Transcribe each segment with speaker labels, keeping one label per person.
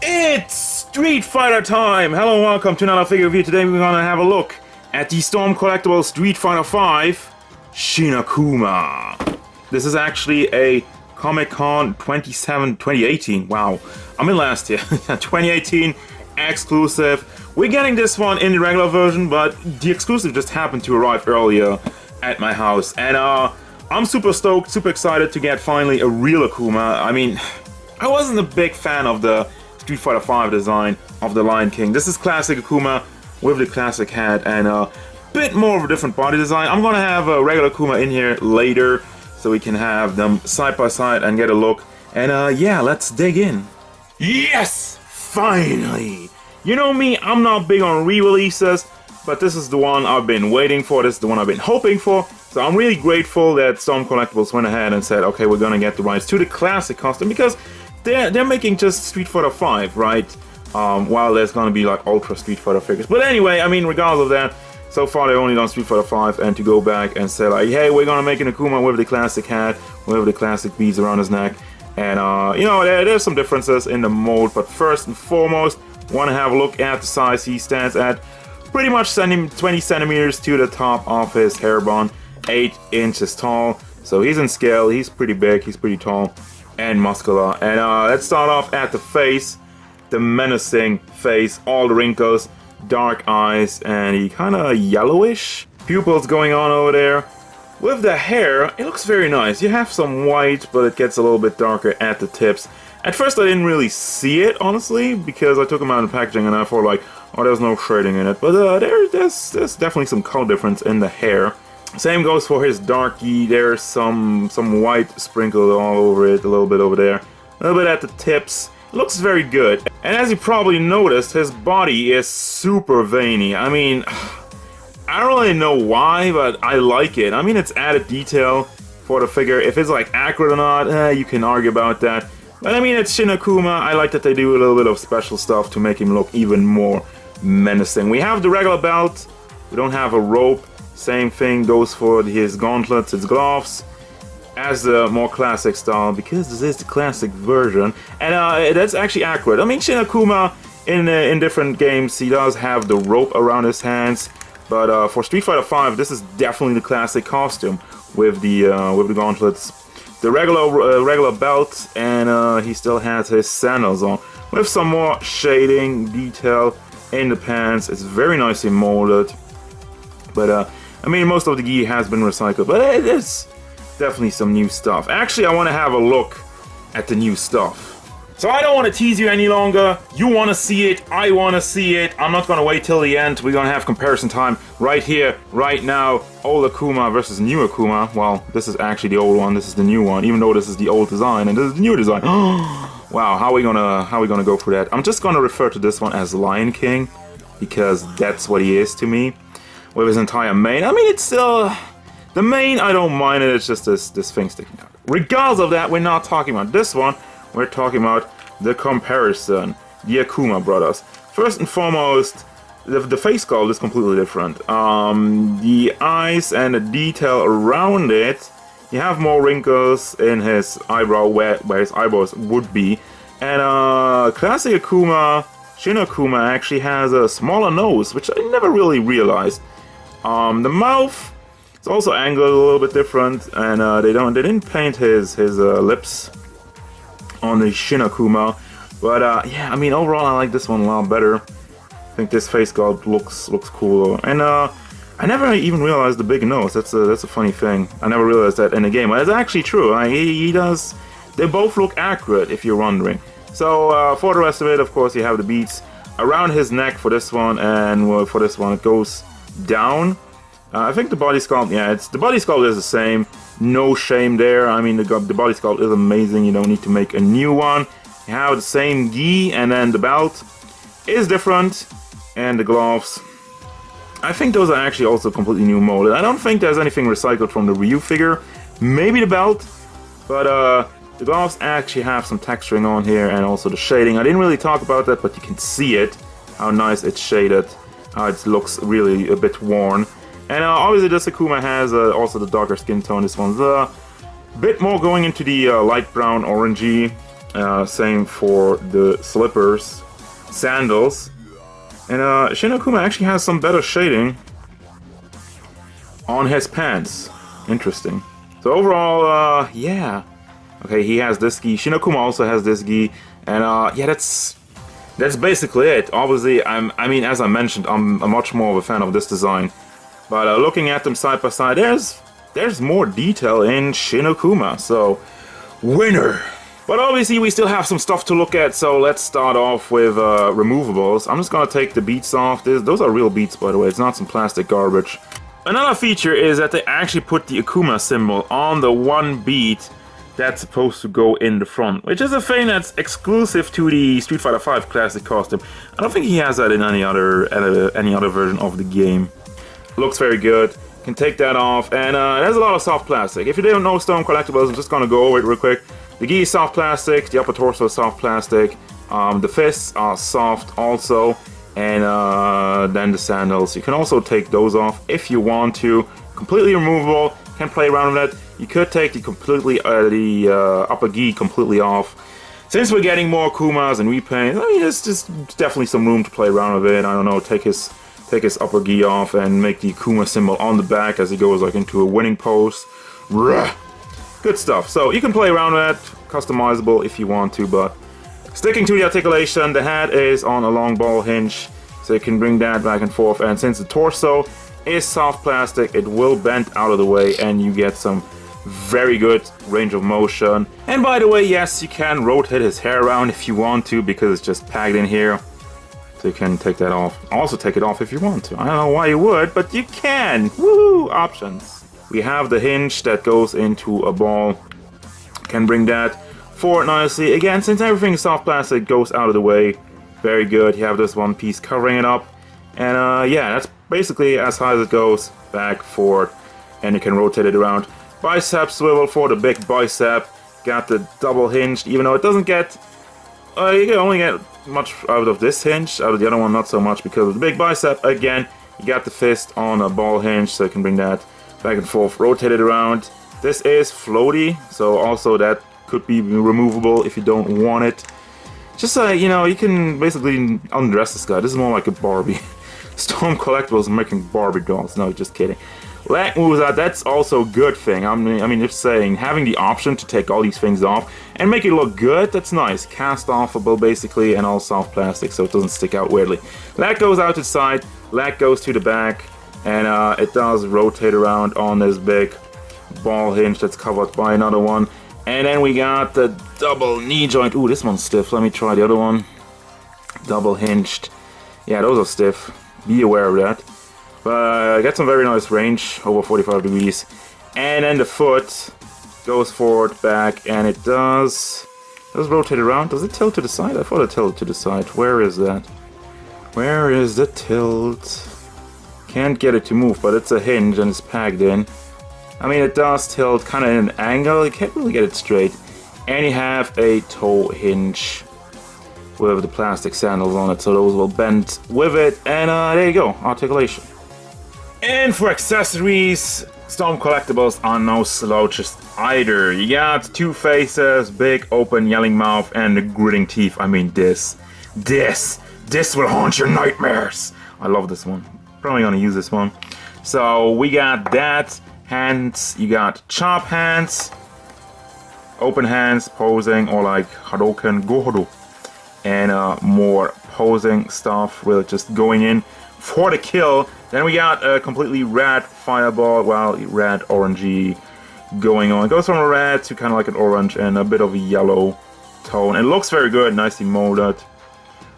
Speaker 1: It's Street Fighter time! Hello and welcome to another figure review. Today we're gonna have a look at the Storm Collectibles Street Fighter 5 Shin Akuma. This is actually a Comic-Con 2018. Wow, I'm in last year. 2018 exclusive. We're getting this one in the regular version, but the exclusive just happened to arrive earlier at my house. And I'm super stoked, super excited to get finally a real Akuma. I mean, I wasn't a big fan of the Street Fighter 5 design of the Lion King. This is classic Akuma with the classic head and a bit more of a different body design. I'm gonna have a regular Akuma in here later so we can have them side by side and get a look. And yeah, let's dig in. Yes! Finally! You know me, I'm not big on re-releases, but this is the one I've been waiting for. This is the one I've been hoping for. So I'm really grateful that Storm Collectibles went ahead and said, okay, we're gonna get the rights to the classic costume, because they're making just Street Fighter 5, right? While there's gonna be like Ultra Street Fighter figures. But anyway, I mean, regardless of that, so far they've only done Street Fighter 5, and to go back and say like, hey, we're gonna make an Akuma with the classic hat, with the classic beads around his neck, and you know, there's some differences in the mold, but first and foremost, wanna have a look at the size. He stands at pretty much 20 centimeters to the top of his hair bone, 8 inches tall, so he's in scale, he's pretty big, he's pretty tall, and muscular. And let's start off at the face, the menacing face, all the wrinkles, dark eyes, and he kind of yellowish pupils going on over there. With the hair, it looks very nice. You have some white, but it gets a little bit darker at the tips. At first I didn't really see it, honestly, because I took him out of the packaging and I thought like, oh, there's no shading in it. But there's definitely some color difference in the hair. Same goes for his darky. There's some white sprinkled all over it, a little bit over there, a little bit at the tips. It looks very good. And as you probably noticed, his body is super veiny. I mean, I don't really know why, but I like it. I mean, it's added detail for the figure. If it's like accurate or not, you can argue about that. But I mean, it's Shin Akuma. I like that they do a little bit of special stuff to make him look even more menacing. We have the regular belt. We don't have a rope. Same thing goes for his gauntlets, his gloves, as the more classic style, because this is the classic version. And that's actually accurate. I mean, Shin Akuma in different games, he does have the rope around his hands, but for Street Fighter 5, this is definitely the classic costume with the gauntlets, the regular belt, and he still has his sandals on with some more shading detail in the pants. It's very nicely molded, but I mean, most of the gi has been recycled, but it is definitely some new stuff. Actually, I want to have a look at the new stuff. So I don't want to tease you any longer. You want to see it. I want to see it. I'm not going to wait till the end. We're going to have comparison time right here, right now. Old Akuma versus new Akuma. Well, this is actually the old one. This is the new one, even though this is the old design and this is the new design. Wow, how are we gonna go for that? I'm just going to refer to this one as Lion King, because that's what he is to me. With his entire mane. I mean, it's still... The mane, I don't mind it, it's just this thing sticking out. Regardless of that, we're not talking about this one. We're talking about the comparison. The Akuma brothers. First and foremost, the face sculpt is completely different. The eyes and the detail around it, you have more wrinkles in his eyebrow where his eyebrows would be. And classic Akuma, Shin Akuma, actually has a smaller nose, which I never really realized. The mouth is also angled a little bit different, and they didn't paint his lips on the Shin Akuma, but yeah, I mean, overall I like this one a lot better. I think this face sculpt looks cooler, and I never even realized the big nose. That's a funny thing. I never realized that in the game, but it's actually true. He does. They both look accurate, if you're wondering. So for the rest of it, of course, you have the beads around his neck for this one, and for this one it goes down. I think the body sculpt, yeah, the body sculpt is the same. No shame there. I mean, the body sculpt is amazing. You don't need to make a new one. You have the same gi, and then the belt is different, and the gloves. I think those are actually also completely new molded. I don't think there's anything recycled from the Ryu figure. Maybe the belt, but the gloves actually have some texturing on here, and also the shading. I didn't really talk about that, but you can see it, how nice it's shaded. It looks really a bit worn. And obviously this Akuma has also the darker skin tone. This one's a bit more going into the light brown orangey Same for the slippers, sandals. And Shin Akuma actually has some better shading on his pants. Interesting. So overall, yeah. Okay, he has this gi. Shin Akuma also has this gi. And yeah, that's basically it. Obviously, I mean, as I mentioned, I'm much more of a fan of this design. But looking at them side by side, there's more detail in Shin Akuma. So, winner. But obviously we still have some stuff to look at, so let's start off with removables. I'm just gonna take the beats off. Those are real beats, by the way, it's not some plastic garbage. Another feature is that they actually put the Akuma symbol on the one beat that's supposed to go in the front, which is a thing that's exclusive to the Street Fighter V classic costume. I don't think he has that in any other version of the game. Looks very good. Can take that off, and there's a lot of soft plastic. If you don't know Stone Collectibles, I'm just gonna go over it real quick. The gi is soft plastic, the upper torso is soft plastic, the fists are soft also, and then the sandals. You can also take those off if you want to. Completely removable, can play around with it. You could take the upper gi completely off. Since we're getting more Akumas and repaints, I mean, there's just definitely some room to play around with it. I don't know, take his upper gi off and make the Akuma symbol on the back as he goes like into a winning pose. Ruh. Good stuff. So you can play around with it, customizable if you want to, but sticking to the articulation, the head is on a long ball hinge, so you can bring that back and forth, and since the torso is soft plastic, it will bend out of the way and you get some very good range of motion. And by the way, yes, you can rotate his hair around if you want to, because it's just packed in here. So you can take that off. Also take it off if you want to. I don't know why you would, but you can. Woohoo! Options. We have the hinge that goes into a ball. Can bring that forward nicely. Again, since everything is soft plastic, goes out of the way. Very good. You have this one piece covering it up. And yeah, that's basically as high as it goes. Back, forward, and you can rotate it around. Bicep swivel for the big bicep. Got the double hinged, even though it doesn't get... you can only get much out of this hinge. Out of the other one, not so much because of the big bicep. Again, you got the fist on a ball hinge, so you can bring that back and forth, rotate it around. This is floaty, so also that could be removable if you don't want it. Just you know, you can basically undress this guy. This is more like a Barbie. Stone Collectibles making Barbie dolls. No, just kidding. Leg moves out, that's also a good thing. I mean, just saying, having the option to take all these things off and make it look good, that's nice. Cast offable basically, and all soft plastic, so it doesn't stick out weirdly. Leg goes out to the side, leg goes to the back, and it does rotate around on this big ball hinge that's covered by another one. And then we got the double knee joint. Ooh, this one's stiff. Let me try the other one. Double hinged. Yeah, those are stiff. Be aware of that. But get some very nice range, over 45 degrees. And then the foot goes forward, back, and it does rotate around. Does it tilt to the side? I thought it tilted to the side. Where is that? Where is the tilt? Can't get it to move, but it's a hinge and it's packed in. I mean, it does tilt kind of in an angle. You can't really get it straight. And you have a toe hinge with the plastic sandals on it, so those will bend with it. And there you go, articulation. And for accessories, Stone Collectibles are no slouches either. You got two faces, big open yelling mouth, and the gritting teeth. I mean, this will haunt your nightmares. I love this one. Probably gonna use this one. So we got that. Hands, you got chop hands, open hands, posing, or like Hadoken Gohodo. And more posing stuff, really just going in for the kill. Then we got a completely red fireball, well, red orangey going on. It goes from a red to kind of like an orange and a bit of a yellow tone. It looks very good, nicely molded.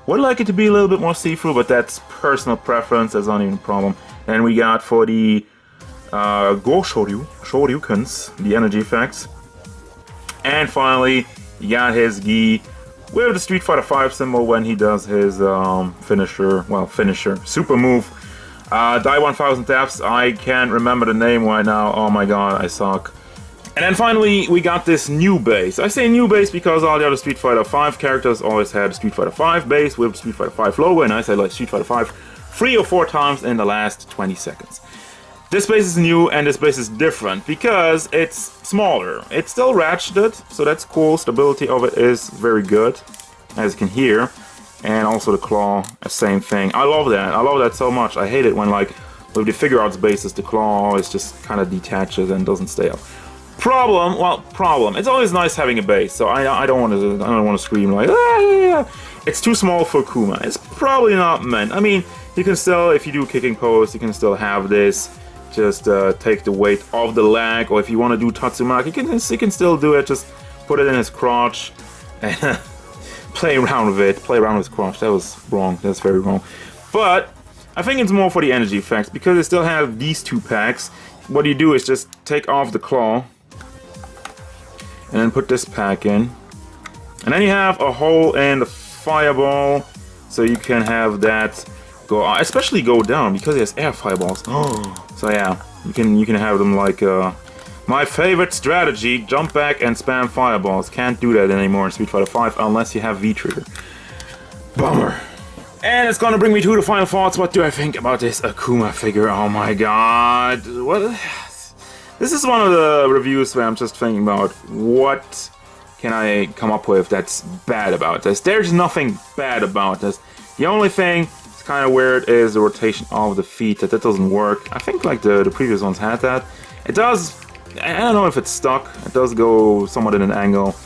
Speaker 1: Would like it to be a little bit more see-through, but that's personal preference, that's not even a problem. Then we got for the Shoryukens, the energy effects. And finally, you got his gi with the Street Fighter V symbol when he does his finisher, super move. Die 1000 Deaths, I can't remember the name right now, oh my god, I suck. And then finally, we got this new base. I say new base because all the other Street Fighter V characters always had Street Fighter V base with Street Fighter V logo, and I said like Street Fighter V 3 or 4 times in the last 20 seconds. This base is new and this base is different because it's smaller. It's still ratcheted, so that's cool. Stability of it is very good, as you can hear. And also the claw, same thing. I love that. I love that so much. I hate it when, like, with the figure arts bases, the claw is just kind of detaches and doesn't stay up. Problem. It's always nice having a base, so I don't want to scream like, ah, yeah. It's too small for Akuma. It's probably not meant. I mean, you can still, if you do kicking pose, you can still have this. Just take the weight off the leg, or if you want to do Tatsumaki, you can still do it. Just put it in his crotch and play around with it. Play around with his crotch. That was wrong. That's very wrong. But I think it's more for the energy effects because they still have these two packs. What you do is just take off the claw and then put this pack in, and then you have a hole in the fireball, so you can have that go, especially go down because it has air fireballs. So yeah, you can have them like my favorite strategy: jump back and spam fireballs. Can't do that anymore in Street Fighter 5 unless you have V trigger. Bummer. And it's gonna bring me to the final thoughts. What do I think about this Akuma figure? Oh my god, what? This is one of the reviews where I'm just thinking about what can I come up with that's bad about this. There's nothing bad about this. The only thing that's kind of weird is the rotation of the feet. That doesn't work. I think like the previous ones had that. It does. I don't know if it's stuck. It does go somewhat in an angle.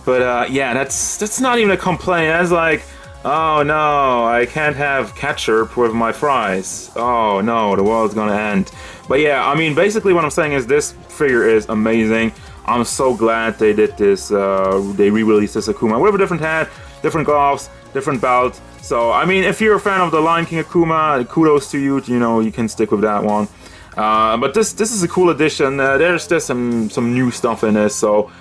Speaker 1: But yeah, that's not even a complaint. That's like, oh no, I can't have ketchup with my fries. Oh no, the world's gonna end. But yeah, I mean, basically what I'm saying is this figure is amazing. I'm so glad they did this, they re-released this Akuma with a different hat, different gloves, different belt. So, I mean, if you're a fan of the Lion King Akuma, kudos to you, you know, you can stick with that one. But this is a cool addition. There's some new stuff in this, so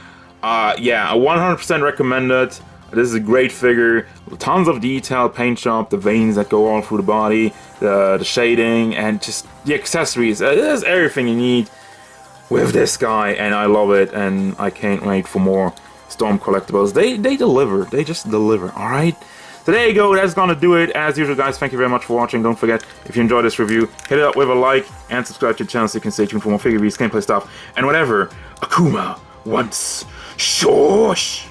Speaker 1: yeah, I 100% recommend it. This is a great figure, tons of detail, paint job, the veins that go all through the body, the shading, and just the accessories. There's everything you need with this guy, and I love it, and I can't wait for more Storm Collectibles. They deliver, they just deliver, alright? So there you go, that's gonna do it. As usual, guys, thank you very much for watching. Don't forget, if you enjoyed this review, hit it up with a like, and subscribe to the channel so you can stay tuned for more figure reviews, gameplay stuff, and whatever Akuma wants. Shush!